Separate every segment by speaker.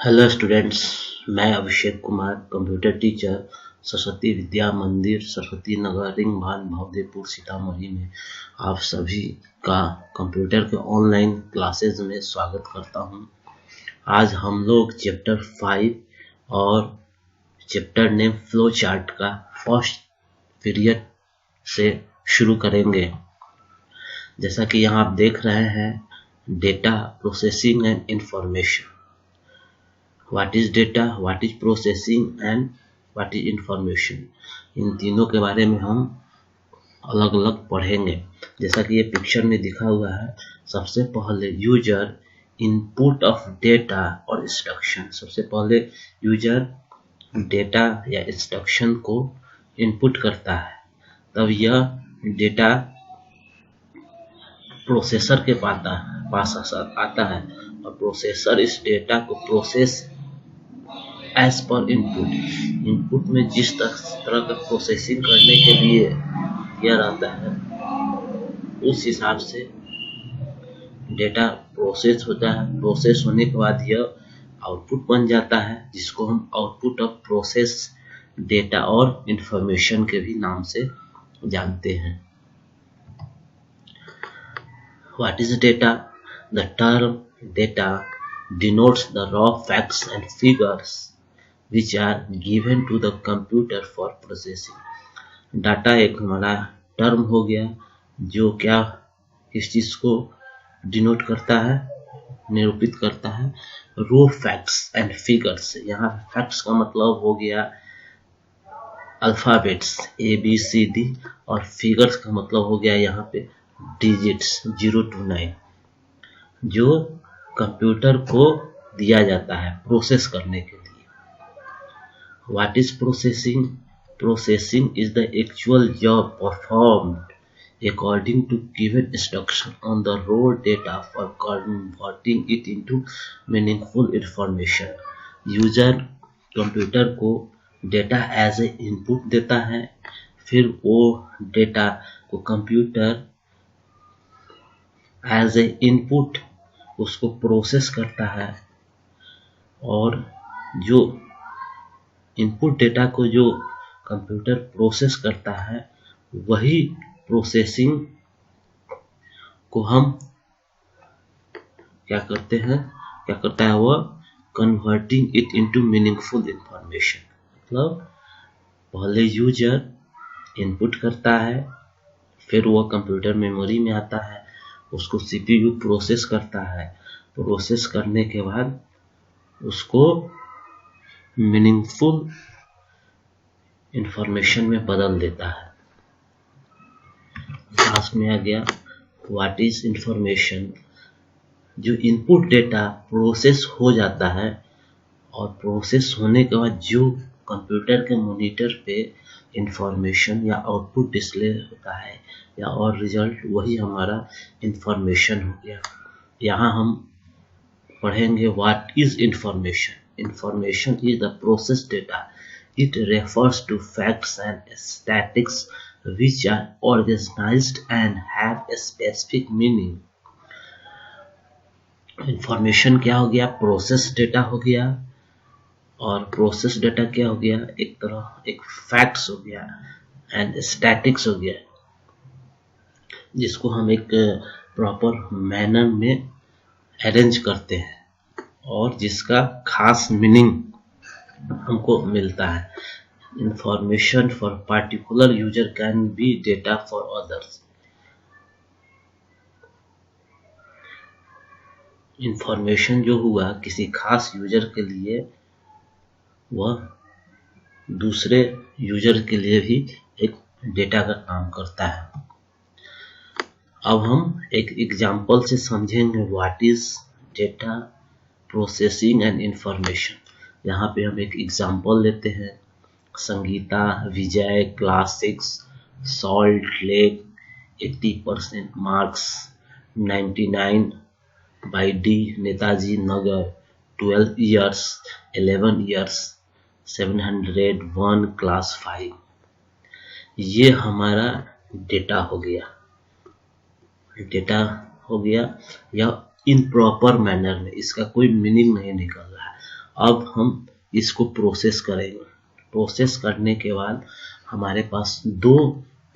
Speaker 1: Hello students, मैं Abhishek Kumar, computer teacher, Saraswati Vidya मंदिर, Saraswati Nagar, ring भान, भवदेवपुर, सीतामढ़ी में आप सभी का कंप्यूटर के ऑनलाइन क्लासेज में स्वागत करता हूं। आज हम लोग चैप्टर 5 और चैप्टर नेम फ्लो चार्ट का फर्स्ट पीरियड से शुरू करेंगे। जैसा कि यहाँ आप देख रहे हैं, data processing and information. What is data, what is processing and what is information, इन तीनों के बारे में हम अलग अलग पढ़ेंगे। जैसा कि ये पिक्चर में दिखा हुआ है, सबसे पहले यूजर इनपुट ऑफ डेटा और इंस्ट्रक्शन। सबसे पहले यूजर डेटा या इंस्ट्रक्शन को इनपुट करता है, तब यह डेटा प्रोसेसर के पास आता है और प्रोसेसर इस डेटा को प्रोसेस एज पर इनपुट में जिस तरह का प्रोसेसिंग करने के लिए किया रहता है, उस हिसाब से डेटा प्रोसेस होता है। प्रोसेस होने के बाद यह आउटपुट बन जाता है, जिसको हम आउटपुट ऑफ प्रोसेस डेटा और इंफॉर्मेशन के भी नाम से जानते हैं। What is data? The term data denotes the raw facts and figures which are given to the computer for processing. Data एक हमारा टर्म हो गया जो क्या इस चीज को डिनोट करता है, निरूपित करता है। रो फैक्ट्स एंड फिगर्स, यहाँ फैक्ट्स का मतलब हो गया अल्फाबेट्स ABCD और फिगर्स का मतलब हो गया यहाँ पे डिजिट्स 0 to 9, जो कंप्यूटर को दिया जाता है प्रोसेस करने के लिए। What is processing? Processing is the actual job performed according to given instruction on the raw data for converting it into meaningful information. User computer को डेटा एज ए इनपुट देता है, फिर वो डेटा को computer as a input उसको process करता है, और जो इनपुट डेटा को जो कंप्यूटर प्रोसेस करता है, वही प्रोसेसिंग को हम क्या करता है वह converting it into meaningful information. मतलब पहले यूजर इनपुट करता है, फिर वह कंप्यूटर मेमोरी में आता है, उसको CPU प्रोसेस करता है, प्रोसेस करने के बाद उसको मीनिंगफुल इंफॉर्मेशन में बदल देता है। लास्ट में आ गया व्हाट इज इंफॉर्मेशन? जो इनपुट डेटा प्रोसेस हो जाता है और प्रोसेस होने के बाद जो कंप्यूटर के मॉनिटर पे इंफॉर्मेशन या आउटपुट डिस्प्ले होता है या और रिजल्ट, वही हमारा इंफॉर्मेशन हो गया। यहाँ हम पढ़ेंगे what is information. Information is the process data. It refers to facts and statistics which are organized and have a specific meaning. Information क्या हो गया? प्रोसेस डेटा हो गया, और प्रोसेस डेटा क्या हो गया? एक फैक्ट्स हो गया एंड स्टैटिक्स हो गया, जिसको हम एक प्रॉपर मैनर में अरेंज करते हैं और जिसका खास मीनिंग हमको मिलता है। Information for particular user can be data for others. Information जो हुआ किसी खास यूजर के लिए, वह दूसरे यूजर के लिए भी एक डेटा का काम करता है। अब हम एक एग्जांपल से समझेंगे what is data processing and information. यहाँ पे हम एक एग्जांपल लेते हैं। Sangeeta Vijay class 6 salt lake 80% मार्क्स 99 by D Netaji Nagar 12 years 11 years 701 class 5। ये हमारा डेटा हो गया या इनप्रॉपर मैनर में, इसका कोई मीनिंग नहीं निकल रहा है। अब हम इसको प्रोसेस करेंगे। प्रोसेस करने के बाद हमारे पास दो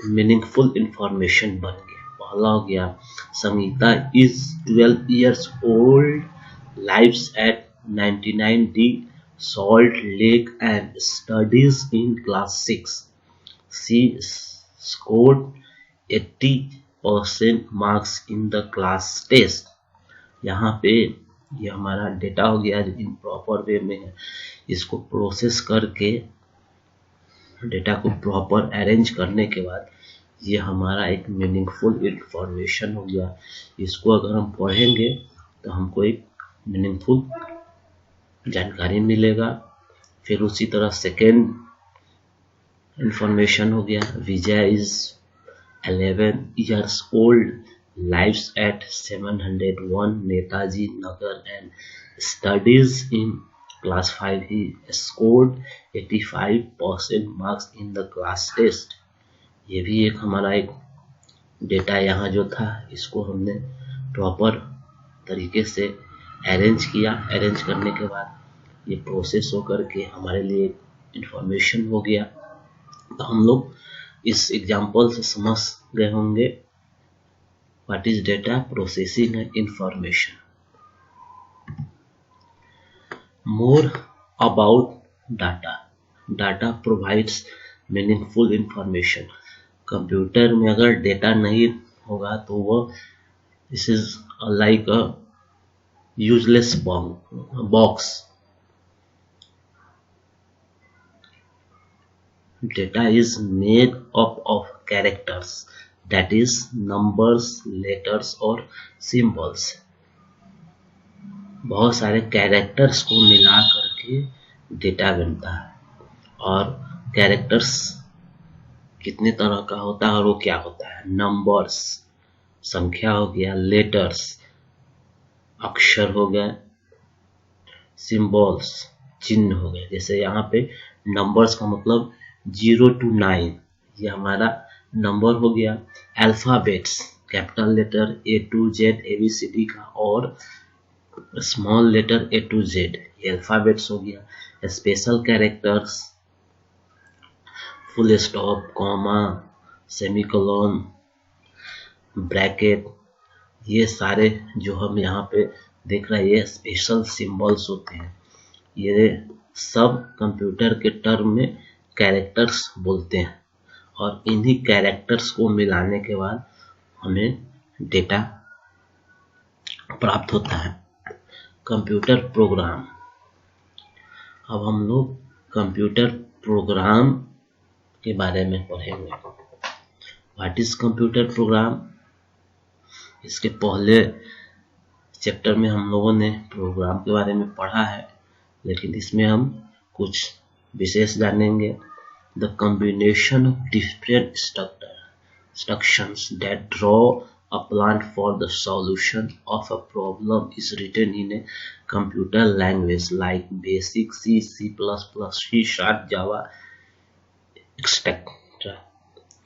Speaker 1: मीनिंगफुल इंफॉर्मेशन बन गया। पहला हो गया Sangeeta is 12 years old, lives at 99D Salt Lake and studies in class 6. She scored 80% marks in the class test. यहाँ पे ये हमारा डेटा हो गया जो इम्प्रॉपर वे में है। इसको प्रोसेस करके डेटा को प्रॉपर अरेंज करने के बाद ये हमारा एक मीनिंगफुल इंफॉर्मेशन हो गया। इसको अगर हम पढ़ेंगे तो हमको एक मीनिंगफुल जानकारी मिलेगा। फिर उसी तरह सेकेंड इंफॉर्मेशन हो गया Vijay is 11 years old, lives at 701 Netaji Nagar and studies in class 5. He scored 85% marks in the class test. ये भी एक हमारा एक डेटा यहाँ जो था इसको हमने प्रॉपर तरीके से अरेंज किया। अरेंज करने के बाद ये प्रोसेस होकर के हमारे लिए इंफॉर्मेशन हो गया। तो हम लोग इस एग्जाम्पल से समझ गए होंगे what is data processing and information. More about data. Data provides meaningful information. Computer में अगर डेटा नहीं होगा तो वो this is like a useless box. Data is made up of characters, that is numbers, letters और symbols. बहुत सारे characters को मिला करके डेटा बनता है। और कैरेक्टर्स कितने तरह का होता है और वो क्या होता है? नंबर्स संख्या हो गया, लेटर्स अक्षर हो गए, सिंबल्स चिन्ह हो गए। जैसे यहाँ पे नंबर्स का मतलब 0 to 9 ये हमारा नंबर हो गया। Alphabets capital letter A to Z ABCD का और small letter A to Z ये अल्फाबेट्स हो गया। Special characters full stop, comma, semicolon, bracket ये सारे जो हम यहाँ पे देख रहे हैं ये स्पेशल सिंबल्स होते हैं। ये सब कंप्यूटर के टर्म में कैरेक्टर्स बोलते हैं और इन्हीं कैरेक्टर्स को मिलाने के बाद हमें डेटा प्राप्त होता है। Computer program. अब हम लोग कंप्यूटर प्रोग्राम के बारे में पढ़ेंगे। What is computer program? इसके पहले चैप्टर में हम लोगों ने प्रोग्राम के बारे में पढ़ा है, लेकिन इसमें हम कुछ विशेष जानेंगे। The combination of different instructions that draw a plan for the solution of a problem is written in a computer language like BASIC, C, C++, C#, Java, etc.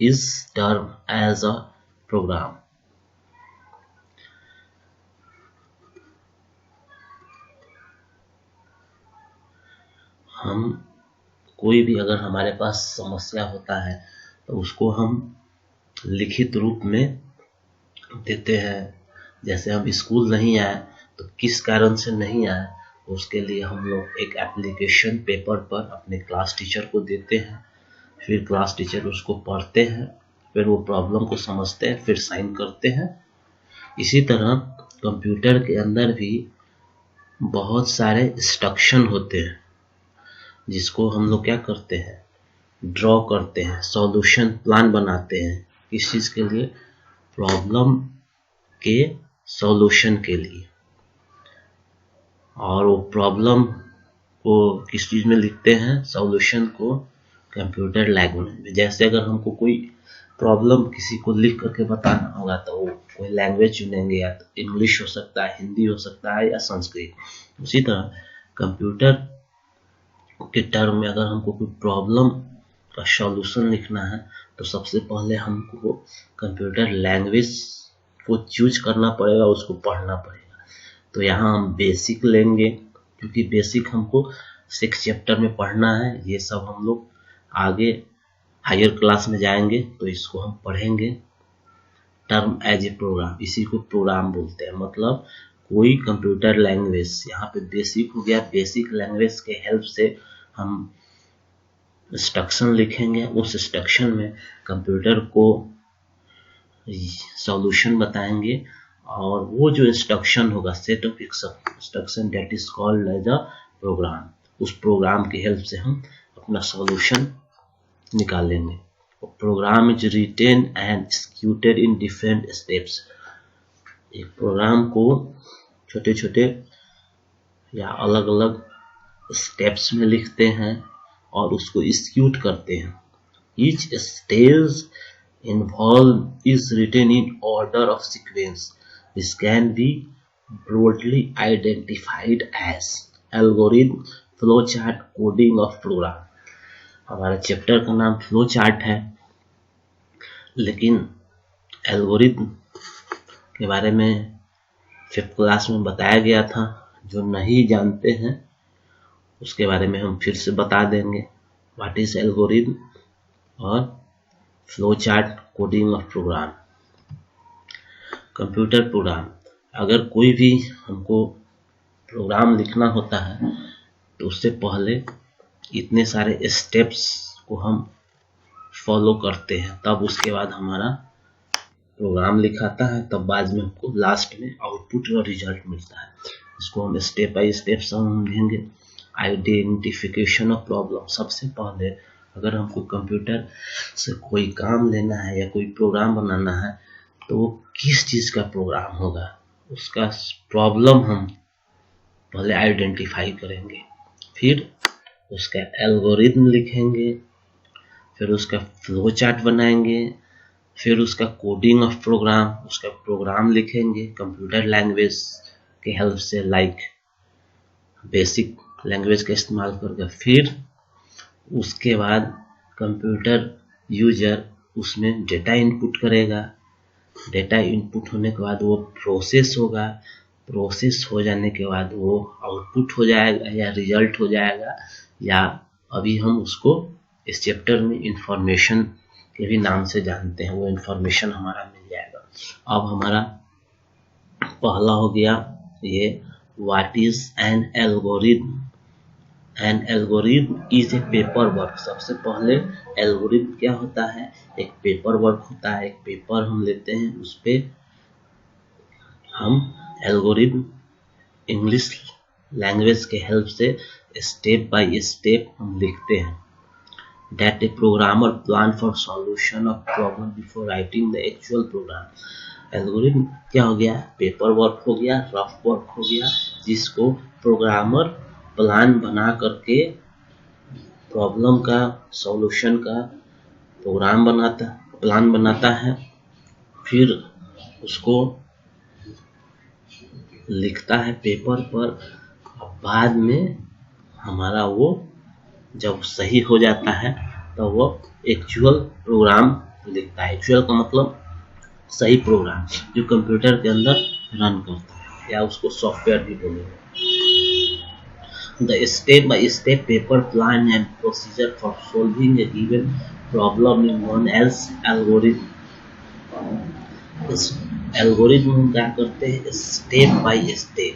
Speaker 1: is termed as a program. हम कोई भी अगर हमारे पास समस्या होता है तो उसको हम लिखित रूप में देते हैं। जैसे हम स्कूल नहीं आए तो किस कारण से नहीं आए, उसके लिए हम लोग एक एप्लीकेशन पेपर पर अपने क्लास टीचर को देते हैं। फिर क्लास टीचर उसको पढ़ते हैं, फिर वो प्रॉब्लम को समझते हैं, फिर साइन करते हैं। इसी तरह कंप्यूटर के अंदर भी बहुत सारे इंस्ट्रक्शन होते हैं जिसको हम लोग क्या करते हैं, ड्रॉ करते हैं, सॉल्यूशन प्लान बनाते हैं। किस चीज़ के लिए? प्रॉब्लम के सॉल्यूशन के लिए। और वो प्रॉब्लम को किस चीज़ में लिखते हैं? सॉल्यूशन को कंप्यूटर लैंग्वेज में। जैसे अगर हमको कोई प्रॉब्लम किसी को लिख करके बताना होगा तो वो कोई लैंग्वेज चुनेंगे, या तो इंग्लिश हो सकता है, हिंदी हो सकता है, या संस्कृत। उसी तरह कंप्यूटर के टर्म में अगर हमको कोई प्रॉब्लम का सॉल्यूशन लिखना है तो सबसे पहले हमको कंप्यूटर लैंग्वेज को चूज करना पड़ेगा, उसको पढ़ना पड़ेगा। तो यहाँ हम बेसिक लेंगे, क्योंकि बेसिक हमको 6 चैप्टर में पढ़ना है। ये सब हम लोग आगे हायर क्लास में जाएंगे तो इसको हम पढ़ेंगे। टर्म एज ए प्रोग्राम, इसी को प्रोग्राम बोलते हैं। मतलब कोई कंप्यूटर लैंग्वेज, यहाँ पे बेसिक हो गया, बेसिक लैंग्वेज के हेल्प से हम इंस्ट्रक्शन लिखेंगे। उस इंस्ट्रक्शन में कंप्यूटर को सॉल्यूशन बताएंगे और वो जो इंस्ट्रक्शन होगा set of instruction that is called as a program, उस प्रोग्राम की हेल्प से हम अपना सॉल्यूशन निकालेंगे। Program is written and executed in different steps. एक प्रोग्राम को छोटे छोटे या अलग अलग स्टेप्स में लिखते हैं और उसको एग्जीक्यूट करते हैं। Each stage involved is written in order of sequence. This can be broadly identified as algorithm, flowchart, coding of program. हमारा चैप्टर का नाम फ्लो चार्ट है, लेकिन एल्गोरिथम के बारे में 5th क्लास में बताया गया था। जो नहीं जानते हैं उसके बारे में हम फिर से बता देंगे। व्हाट इज एल्गोरिथम और flow chart, coding of program. Computer program, अगर कोई भी हमको प्रोग्राम लिखना होता है तो उससे पहले इतने सारे स्टेप्स को हम फॉलो करते हैं, तब उसके बाद हमारा प्रोग्राम लिखाता है, तब बाद में हमको लास्ट में आउटपुट और रिजल्ट मिलता है। इसको हम स्टेप बाय स्टेप समझेंगे। आइडेंटिफिकेशन ऑफ प्रॉब्लम, सबसे पहले अगर हमको कंप्यूटर से कोई काम लेना है या कोई प्रोग्राम बनाना है तो वो किस चीज़ का प्रोग्राम होगा, उसका प्रॉब्लम हम पहले आइडेंटिफाई करेंगे, फिर उसका एल्गोरिथम लिखेंगे, फिर उसका फ्लो चार्ट बनाएंगे, फिर उसका कोडिंग ऑफ प्रोग्राम, उसका प्रोग्राम लिखेंगे कंप्यूटर लैंग्वेज के हेल्प से, लाइक बेसिक लैंग्वेज का इस्तेमाल करके। फिर उसके बाद कंप्यूटर यूजर उसमें डेटा इनपुट करेगा। डेटा इनपुट होने के बाद वो प्रोसेस होगा। प्रोसेस हो जाने के बाद वो आउटपुट हो जाएगा या रिजल्ट हो जाएगा, या अभी हम उसको इस चैप्टर में इंफॉर्मेशन के भी नाम से जानते हैं, वो इंफॉर्मेशन हमारा मिल जाएगा। अब हमारा पहला हो गया ये, what is an algorithm. An algorithm is a paper work. सबसे पहले एल्गोरिथम क्या होता है, एक पेपर वर्क होता है। एक पेपर हम लेते हैं, उस पे हम एल्गोरिथम इंग्लिश लैंग्वेज के हेल्प से स्टेप बाय स्टेप हम लिखते हैं। That a programmer plan for solution of problem before writing the actual program. Algorithm क्या हो गया, पेपर वर्क हो गया, रफ वर्क हो गया, जिसको प्रोग्रामर प्लान बना करके प्रॉब्लम का सॉल्यूशन का प्लान बनाता है, फिर उसको लिखता है पेपर पर। बाद में हमारा वो जब सही हो जाता है तो वो एक्चुअल प्रोग्राम लिखता है। एक्चुअल का मतलब सही प्रोग्राम जो कंप्यूटर के अंदर रन करता है, या उसको सॉफ्टवेयर भी बोलेंगे। The step-by-step paper plan and procedure for solving a given problem is known as algorithm. इस एल्गोरिथम हम क्या करते हैं, स्टेप बाय स्टेप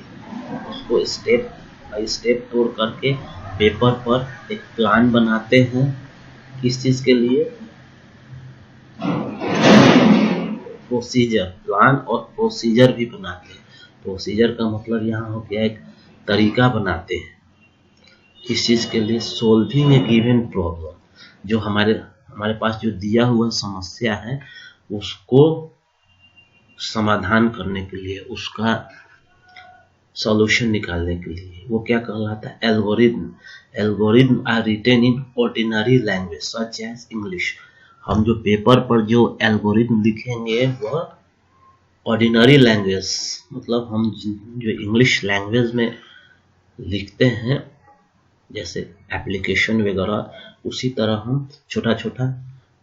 Speaker 1: उसको स्टेप बाय स्टेप तोड़ करके पेपर पर एक प्लान बनाते हैं। किस चीज के लिए, प्रोसीजर। प्लान और प्रोसीजर भी बनाते हैं। प्रोसीजर का मतलब यहाँ हो गया एक तरीका बनाते हैं। किस चीज के लिए, सोल्विंग ए गिवन प्रॉब्लम। जो हमारे पास जो दिया हुआ समस्या है उसको समाधान करने के लिए, उसका सॉल्यूशन निकालने के लिए, वो क्या कहलाता है, algorithm. Algorithm are written in ordinary language such as English. हम जो पेपर पर जो एल्गोरिथम लिखेंगे वह ऑर्डिनरी लैंग्वेज, मतलब हम जो इंग्लिश लैंग्वेज में लिखते हैं, जैसे एप्लीकेशन वगैरह, उसी तरह हम छोटा छोटा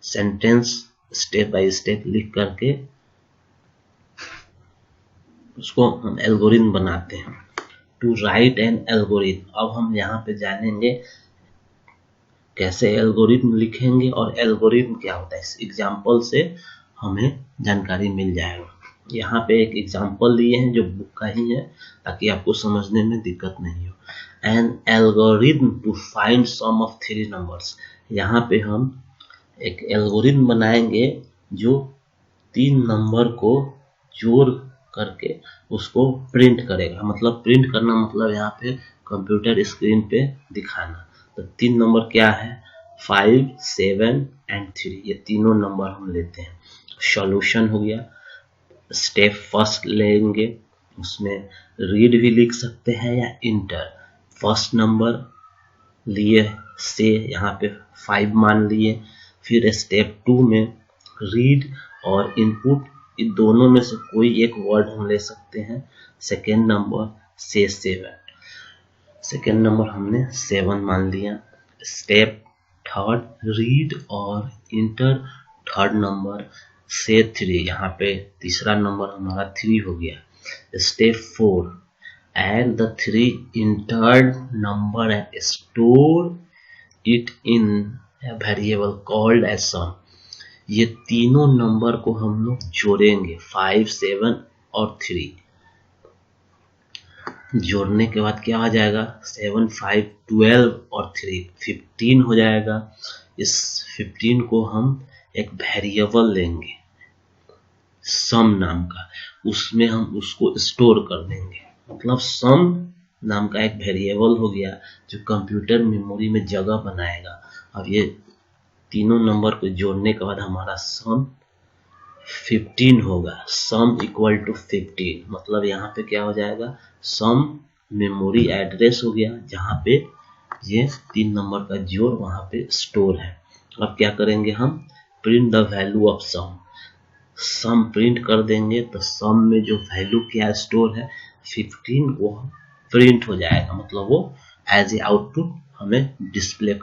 Speaker 1: सेंटेंस स्टेप बाय स्टेप लिख करके उसको हम एल्गोरिथम बनाते हैं। To write an algorithm. अब हम यहाँ पे जानेंगे कैसे एल्गोरिथम लिखेंगे और एल्गोरिथम क्या होता है। इस एग्जाम्पल से हमें जानकारी मिल जाएगा। यहाँ पे एक एग्जाम्पल लिए हैं जो बुक का ही है ताकि आपको समझने में दिक्कत नहीं हो। An algorithm to find sum of 3 numbers. यहाँ पे हम एक एल्गोरिथम बनाएंगे जो 3 नंबर को जोड़ करके उसको प्रिंट करेगा। मतलब प्रिंट करना मतलब यहाँ पे कंप्यूटर स्क्रीन पे दिखाना। तो 3 नंबर क्या है, 5, 7 एंड 3। ये तीनों नंबर हम लेते हैं। सॉल्यूशन हो गया। स्टेप फर्स्ट लेंगे, उसमें रीड भी लिख सकते हैं या इंटर। फर्स्ट नंबर लिए से यहाँ पे 5 मान लिए। फिर स्टेप 2 में रीड और इनपुट, इन दोनों में से कोई एक वर्ड हम ले सकते हैं। सेकेंड नंबर से 7, सेकेंड नंबर हमने 7 मान लिया। स्टेप थर्ड रीड और इंटर थर्ड नंबर से 3, यहाँ पे तीसरा नंबर हमारा 3 हो गया। Step 4 add the 3 entered number and store it in a variable called as sum। ये तीनों नंबर को हम लोग जोड़ेंगे, 5, 7 और 3। जोड़ने के बाद क्या हो जाएगा, 7, 5, 12 और 3 15 हो जाएगा। इस 15 को हम एक वेरिएबल लेंगे सम नाम का, उसमें हम उसको स्टोर कर देंगे। मतलब सम नाम का एक वेरिएबल हो गया जो कंप्यूटर मेमोरी में जगह बनाएगा। अब ये तीनों नंबर को जोड़ने के बाद हमारा सम 15 होगा। सम इक्वल टू 15, मतलब यहाँ पे क्या हो जाएगा, सम मेमोरी एड्रेस हो गया जहाँ पे ये 3 नंबर का जोड़ वहाँ पे स्टोर है। अब क्या करेंगे हम, print the value of sum. Sum print कर देंगे तो सम में जो वैल्यू क्या स्टोर है 15 वो प्रिंट हो जाएगा। मतलब वो एज ए आउटपुट हमें डिस्प्ले